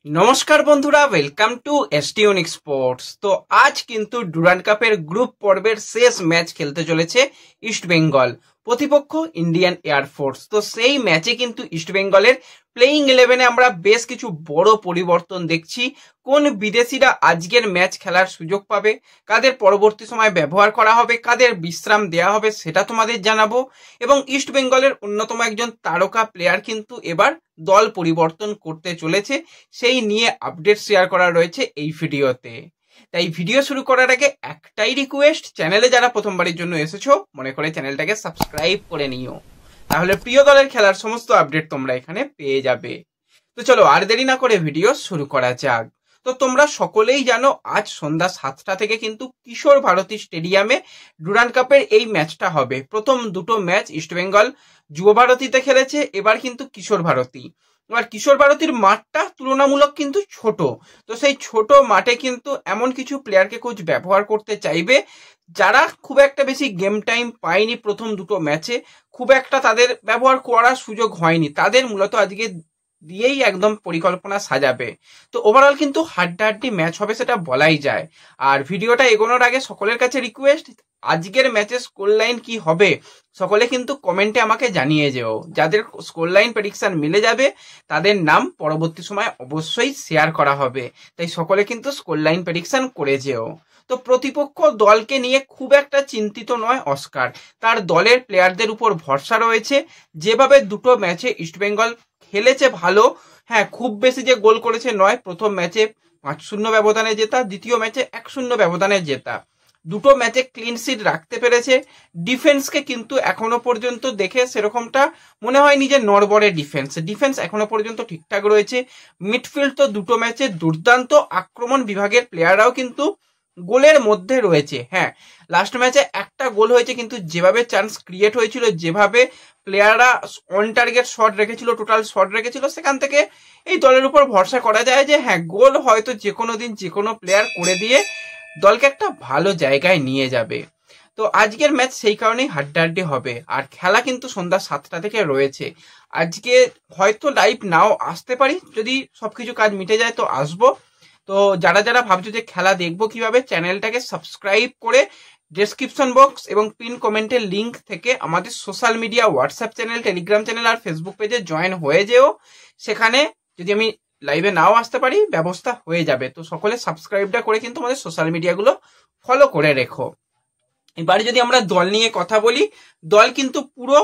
নমস্কার বন্ধুরা, welcome to এসটিউনিক sports. তো আজ কিন্তু ডুরান্ড কাপের গ্রুপ পর্বের শেষ ম্যাচ খেলতে চলেছে ইস্ট বেঙ্গল, প্রতিপক্ষ ইন্ডিয়ান এয়ারফোর্স। তো সেই ম্যাচে কিন্তু ইস্ট বেঙ্গলের প্লেইং 11-এ আমরা বেশ কিছু বড় পরিবর্তন দেখছি। কোন বিদেশিরা আজকের ম্যাচ খেলার সুযোগ পাবে, কাদের পরবর্তী সময় ব্যবহার করা হবে, কাদের বিশ্রাম দেওয়া হবে সেটা তোমাদের জানাবো। এবং ইস্ট বেঙ্গলের অন্যতম একজন তারকা প্লেয়ার কিন্তু এবার দল পরিবর্তন করতে চলেছে, সেই নিয়ে আপডেট শেয়ার করা রয়েছে এই ভিডিওতে। তাই ভিডিও শুরু করার আগে একটাই রিকোয়েস্ট, চ্যানেলে যারা প্রথমবারের জন্য এসেছো মনে করে চ্যানেলটাকে সাবস্ক্রাইব করে নিও, তাহলে প্রিয় দলের খেলার সমস্ত আপডেট তোমরা এখানে পেয়ে যাবে। তো চলো আর দেরি না করে ভিডিও শুরু করা যাক। তো তোমরা সকলেই জানো আজ সন্ধ্যা 7টা থেকে কিন্তু কিশোর ভারতী স্টেডিয়ামে ডুরান্ড কাপের এই ম্যাচটা হবে। প্রথম দুটো ম্যাচ ইস্টবেঙ্গল যুব ভারতীতে খেলেছে, এবার কিন্তু কিশোর ভারতী। এবার কিশোর ভারতীর মাঠটা তুলনামূলক কিন্তু ছোট, তো সেই ছোট মাঠে কিন্তু এমন কিছু প্লেয়ারকে কোচ ব্যবহার করতে চাইবে যারা খুব একটা বেশি গেম টাইম পায়নি প্রথম দুটো ম্যাচে, খুব একটা তাদের ব্যবহার করার সুযোগ হয়নি, তাদের মূলত আজকে দিয়েই একদম পরিকল্পনা সাজাবে। তো ওভারঅল কিন্তু হাড্ডাহাড্ডি ম্যাচ হবে সেটা বলাই যায়। আর ভিডিওটা এগোনোর আগে সকলের কাছে রিকোয়েস্ট, আজকের ম্যাচের স্কোর লাইন কি হবে সকলে কিন্তু কমেন্টে আমাকে জানিয়ে যেও। যাদের স্কোর লাইন প্রেডিকশন মিলে যাবে তাদের নাম পরবর্তী সময় অবশ্যই শেয়ার করা হবে, তাই সকলে কিন্তু স্কোর লাইন প্রেডিকশন করে যেও। তো প্রতিপক্ষ দলকে নিয়ে খুব একটা চিন্তিত নয় অস্কার, তার দলের প্লেয়ারদের উপর ভরসা রয়েছে। যেভাবে দুটো ম্যাচে ইস্টবেঙ্গল খেলেছে ভালো, হ্যাঁ খুব বেশি যে গোল করেছে নয়, প্রথম ম্যাচে 5-0 ব্যবধানে জেতা, দ্বিতীয় ম্যাচে 1-0 ব্যবধানে জেতা, দুটো ম্যাচে ক্লিন শিট রাখতে পেরেছে। ডিফেন্সকে কিন্তু এখনো পর্যন্ত দেখে সেরকমটা মনে হয়নি যে নড়বড়ে ডিফেন্স এখনো পর্যন্ত ঠিকঠাক রয়েছে। মিডফিল্ড তো দুটো ম্যাচে দুর্দান্ত, আক্রমণ বিভাগের প্লেয়াররাও কিন্তু গোলের মধ্যে রয়েছে। হ্যাঁ লাস্ট ম্যাচে একটা গোল হয়েছে, কিন্তু যেভাবে চান্স ক্রিয়েট হয়েছিল, যেভাবে প্লেয়াররা অন টার্গেট শট রেখেছিল, টোটাল শট রেখেছিল, সেখান থেকে এই দলের উপর ভরসা করা যায় যে হ্যাঁ গোল হয়তো যে কোনো দিন যে কোনো প্লেয়ার করে দিয়ে দলকে একটা ভালো জায়গায় নিয়ে যাবে। তো আজকের ম্যাচ সেই কারণেই হাড্ডাহাড্ডি হবে, আর খেলা কিন্তু সন্ধ্যা 7টা থেকে রয়েছে। আজকে হয়তো লাইভ নাও আসতে পারি, যদি সবকিছু কাজ মিটে যায় তো আসবো। তো যারা যারা ভাবছো যে খেলা দেখবো কিভাবে, চ্যানেলটাকে সাবস্ক্রাইব করে ডেসক্রিপশন বক্স এবং পিন কমেন্টের লিংক থেকে আমাদের social media WhatsApp channel, Telegram channel আর ফেসবুক পেজে জয়েন হয়ে যেও। সেখানে যদি আমি লাইভে নাও আসতে পারি ব্যবস্থা হয়ে যাবে। তো সকলে সাবস্ক্রাইবটা করে কিন্তু আমাদের সোশ্যাল মিডিয়াগুলো ফলো করে রেখো। এবারে যদি আমরা দল নিয়ে কথা বলি, দল কিন্তু পুরো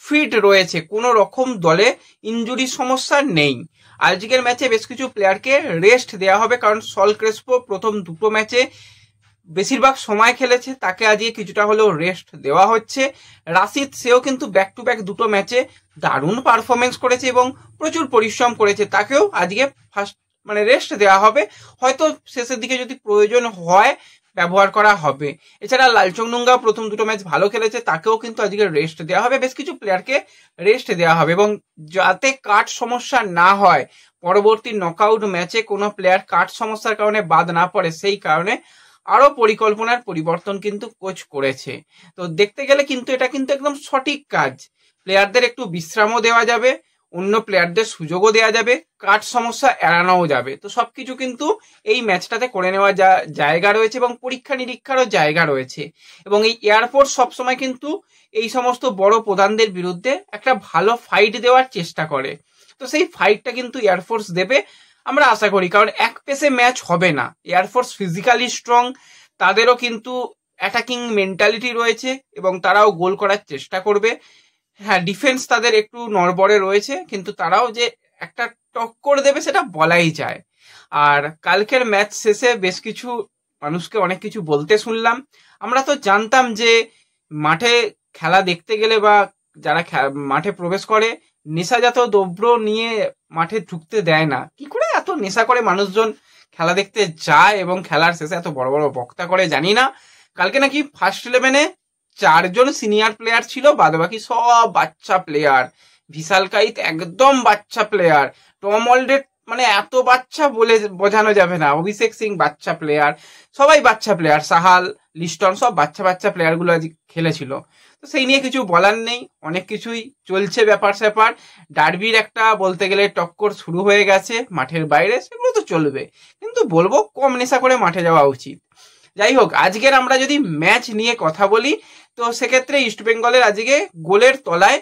ফিট রয়েছে, কোনো রকম দলে ইনজুরি সমস্যা নেই। আজকের ম্যাচে বেশ কিছু প্লেয়ারকে রেস্ট দেওয়া হবে, কারণ সল ক্রেসপো প্রথম দুটো ম্যাচে বেশিরভাগ সময় খেলেছে, তাকে আজকে কিছুটা হলেও রেস্ট দেওয়া হচ্ছে। রাশিদ সেও কিন্তু ব্যাক টু ব্যাক দুটো ম্যাচে দারুণ পারফরমেন্স করেছে এবং প্রচুর পরিশ্রম করেছে, তাকেও আজকে ফার্স্ট রেস্ট দেওয়া হবে। হয়তো শেষের দিকে যদি প্রয়োজন হয় ব্যবহার করা হবে। এছাড়া লালচংডুঙ্গা প্রথম দুটো ম্যাচ ভালো খেলেছে, তাকেও কিন্তু আজকে রেস্ট দেওয়া হবে, বেশ কিছু প্লেয়ারকে রেস্ট দেওয়া হবে। এবং যাতে কাট সমস্যা না হয়, পরবর্তী নকআউট ম্যাচে কোনো প্লেয়ার কাট সমস্যার কারণে বাদ না পড়ে, সেই কারণে আরো পরিকল্পনার পরিবর্তন কিন্তু কোচ করেছে। তো দেখতে গেলে কিন্তু এটা কিন্তু একদম সঠিক কাজ। প্লেয়ারদের একটু বিশ্রামও দেওয়া যাবে, অন্য প্লেয়ারদের সুযোগও দেওয়া যাবে, কাট সমস্যা এড়ানোও যাবে। তো সবকিছু কিন্তু এই ম্যাচটাতে করে নেওয়া জায়গা রয়েছে এবং পরীক্ষা নিরীক্ষারও জায়গা রয়েছে। এবং এই এয়ারফোর্স সবসময় কিন্তু এই সমস্ত বড় প্রধানদের বিরুদ্ধে একটা ভালো ফাইট দেওয়ার চেষ্টা করে। তো সেই ফাইটটা কিন্তু এয়ারফোর্স দেবে আমরা আশা করি, কারণ এক পেসে ম্যাচ হবে না। এয়ারফোর্স ফিজিক্যালি স্ট্রং, তাদেরও কিন্তু অ্যাটাকিং মেন্টালিটি রয়েছে এবং তারাও গোল করার চেষ্টা করবে। হ্যাঁ ডিফেন্স তাদের একটু নড়বড়ে রয়েছে, কিন্তু তারাও যে একটা টক্কর দেবে সেটা বলাই যায়। আর কালকের ম্যাচ শেষে বেশ কিছু মানুষকে অনেক কিছু বলতে শুনলাম। আমরা তো জানতাম যে মাঠে খেলা দেখতে গেলে বা যারা মাঠে প্রবেশ করে নেশাজাত দ্রব্য নিয়ে মাঠে ঢুকতে দেয় না। কি করে এত নেশা করে মানুষজন খেলা দেখতে যায় এবং খেলার শেষে এত বড় বড় বক্তা করে জানি না। কালকে নাকি ফার্স্ট 11-এ 4জন সিনিয়র প্লেয়ার ছিল, বাদ বাকি সব বাচ্চা প্লেয়ার। ভিশাল কাইত একদম বাচ্চা প্লেয়ার, টম অলডেট এত বাচ্চা বলে বোঝানো যাবে না, অভিষেক সিং বাচ্চা প্লেয়ার, সবাই বাচ্চা প্লেয়ার, সাহাল লিস্টন সব বাচ্চা বাচ্চা প্লেয়ার গুলো আজ খেলেছিল। তো সেই নিয়ে কিছু বলার নেই, অনেক কিছুই চলছে ব্যাপার স্যাপার। ডার্বির একটা বলতে গেলে টক্কর শুরু হয়ে গেছে মাঠের বাইরে, সেগুলো তো চলবে, কিন্তু বলবো কম নেশা করে মাঠে যাওয়া উচিত। যাই হোক, আজকের আমরা যদি ম্যাচ নিয়ে কথা বলি, তো সেক্ষেত্রে ইস্টবেঙ্গলের আজকে গোলের তলায়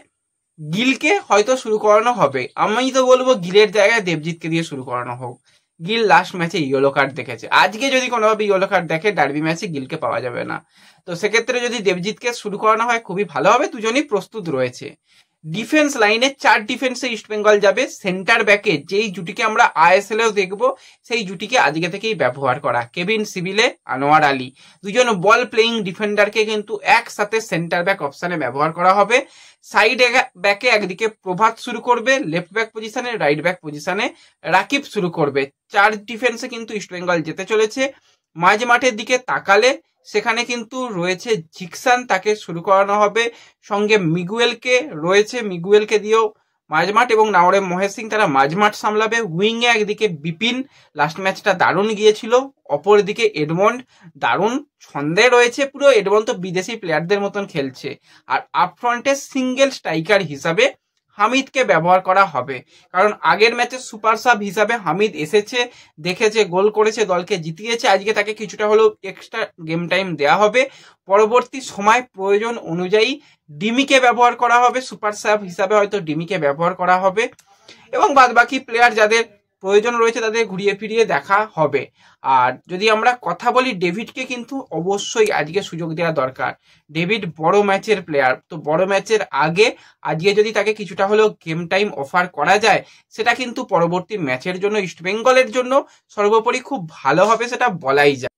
গিলকে হয়তো শুরু করানো হবে। আমি তো বলবো গিলের জায়গায় দেবজিৎকে দিয়ে শুরু করানো হোক। গিল লাস্ট ম্যাচে ইয়েলো কার্ড দেখেছে, আজকে যদি কোনোভাবে ইয়েলো কার্ড দেখে ডার্বি ম্যাচে গিলকে পাওয়া যাবে না। তো সেক্ষেত্রে যদি দেবজিৎকে শুরু করানো হয় খুবই ভালো হবে, দুজনই প্রস্তুত রয়েছে। ডিফেন্স লাইনে 4 ডিফেন্সে ইস্টবেঙ্গল যাবে। সেন্টার ব্যাকে যেই জুটিকে আমরা আইএসএলেও দেখবো, সেই জুটিকে আজকে থেকেই ব্যবহার করা, কেভিন সিবিলে, আনোয়ার আলী, দুজন বল প্লেয়িং ডিফেন্ডারকে কিন্তু একসাথে সেন্টার ব্যাক অপশনে ব্যবহার করা হবে। সাইড ব্যাকে একদিকে প্রভাত শুরু করবে, লেফট ব্যাক পজিশনে, রাইট ব্যাক পজিশনে রাকিব শুরু করবে। 4 ডিফেন্সে কিন্তু ইস্টবেঙ্গল যেতে চলেছে। মাঝ মাঠের দিকে তাকালে সেখানে কিন্তু রয়েছে জিকসান, তাকে শুরু করানো হবে। সঙ্গে মিগুয়েলকে রয়েছে, মিগুয়েলকে দিয়েও মাঝমাঠ, এবং নাওরে মহেশ সিং তারা মাঝমাঠ সামলাবে। উইংয়ে একদিকে বিপিন, লাস্ট ম্যাচটা দারুণ গিয়েছিল। অপরদিকে এডমন্ড দারুণ ছন্দে রয়েছে, পুরো এডমন্ড তো বিদেশি প্লেয়ারদের মতন খেলছে। আর আপফ্রন্টে সিঙ্গেল স্ট্রাইকার হিসাবে হামিদকে ব্যবহার করা হবে, কারণ আগের ম্যাচে সুপার সাব হিসাবে হামিদ এসেছে, দেখেছে, গোল করেছে, দলকে জিতিয়েছে। আজকে তাকে কিছুটা হলেও এক্সট্রা গেম টাইম দেওয়া হবে। পরবর্তী সময় প্রয়োজন অনুযায়ী ডিমিকে ব্যবহার করা হবে, সুপার সাব হিসাবে হয়তো ডিমিকে ব্যবহার করা হবে, এবং বাদবাকি প্লেয়ার যাদের প্রয়োজন রয়েছে তাদের ঘুরিয়ে ফিরিয়ে দেখা হবে। আর যদি আমরা কথা বলি, ডেভিডকে কিন্তু অবশ্যই আজকে সুযোগ দেওয়া দরকার। ডেভিড বড় ম্যাচের প্লেয়ার, তো বড় ম্যাচের আগে আজকে যদি তাকে কিছুটা হলেও গেম টাইম অফার করা যায়, সেটা কিন্তু পরবর্তী ম্যাচের জন্য, ইস্টবেঙ্গলের জন্য সর্বোপরি খুব ভালো হবে, সেটা বলাই যায়।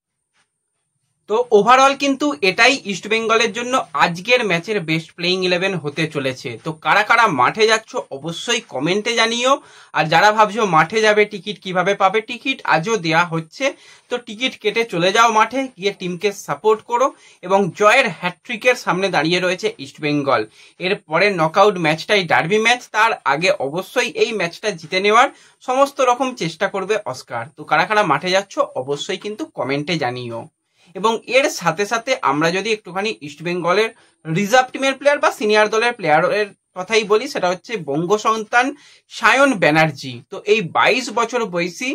তো ওভারঅল কিন্তু এটাই ইস্টবেঙ্গলের জন্য আজকের ম্যাচের বেস্ট প্লেইং 11 হতে চলেছে। তো কারা কারা মাঠে যাচ্ছ অবশ্যই কমেন্টে জানিও। আর যারা ভাবছো মাঠে যাবে, টিকিট কিভাবে পাবে, টিকিট আজও দেয়া হচ্ছে, তো টিকিট কেটে চলে যাও মাঠে, গিয়ে টিমকে সাপোর্ট করো। এবং জয়ের হ্যাট্রিকের সামনে দাঁড়িয়ে রয়েছে ইস্টবেঙ্গল। এর পরে নকআউট ম্যাচটাই ডার্বি ম্যাচ, তার আগে অবশ্যই এই ম্যাচটা জিতে নেওয়ার সমস্ত রকম চেষ্টা করবে অস্কার। তো কারা কারা মাঠে যাচ্ছ অবশ্যই কিন্তু কমেন্টে জানিও। এবং এর সাথে সাথে আমরা যদি একটুখানি ইস্টবেঙ্গলের রিজার্ভ টিমের প্লেয়ার বা সিনিয়র দলের প্লেয়ারের কথাই বলি, সেটা হচ্ছে বঙ্গ সন্তান সায়ন ব্যানার্জি। তো এই 22 বছর বয়সী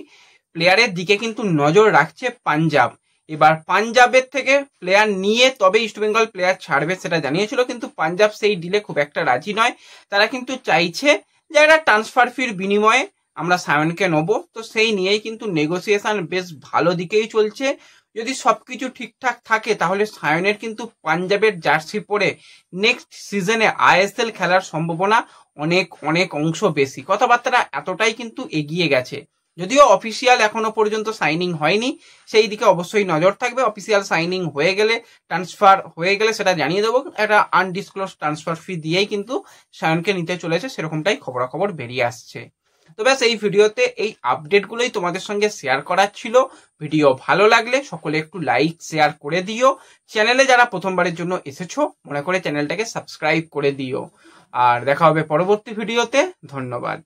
প্লেয়ারের দিকে কিন্তু নজর রাখছে পাঞ্জাব। এবার পাঞ্জাবের থেকে প্লেয়ার নিয়ে তবে ইস্টবেঙ্গল প্লেয়ার ছাড়বে সেটা জানিয়েছিল, কিন্তু পাঞ্জাব সেই ডিলে খুব একটা রাজি নয়। তারা কিন্তু চাইছে যে একটা ট্রান্সফার ফির বিনিময়ে আমরা সায়নকে নেবো। তো সেই নিয়েই কিন্তু নেগোসিয়েশন বেশ ভালো দিকেই চলছে। যদি সবকিছু ঠিকঠাক থাকে তাহলে সায়নের কিন্তু পাঞ্জাবের জার্সি পরে নেক্সট সিজনে আইএসএল খেলার সম্ভাবনা অনেক অনেক অংশ বেশি। কথাবার্তা এতটাই কিন্তু এগিয়ে গেছে। যদিও অফিসিয়াল এখনো পর্যন্ত সাইনিং হয়নি, সেই দিকে অবশ্যই নজর থাকবে। অফিসিয়াল সাইনিং হয়ে গেলে, ট্রান্সফার হয়ে গেলে সেটা জানিয়ে দেবো। একটা আনডিসক্লোজ ট্রান্সফার ফি দিয়েই কিন্তু সায়নকে নিতে চলেছে, সেরকমটাই খবরাখবর বেরিয়ে আসছে। তো ব্যাস এই ভিডিওতে এই আপডেটগুলোই তোমাদের সঙ্গে শেয়ার করার ছিল। ভিডিও ভালো লাগলে সকলে একটু লাইক শেয়ার করে দিও। চ্যানেলে যারা প্রথমবারের জন্য এসেছো মনে করে চ্যানেলটাকে সাবস্ক্রাইব করে দিও। আর দেখা হবে পরবর্তী ভিডিওতে। ধন্যবাদ।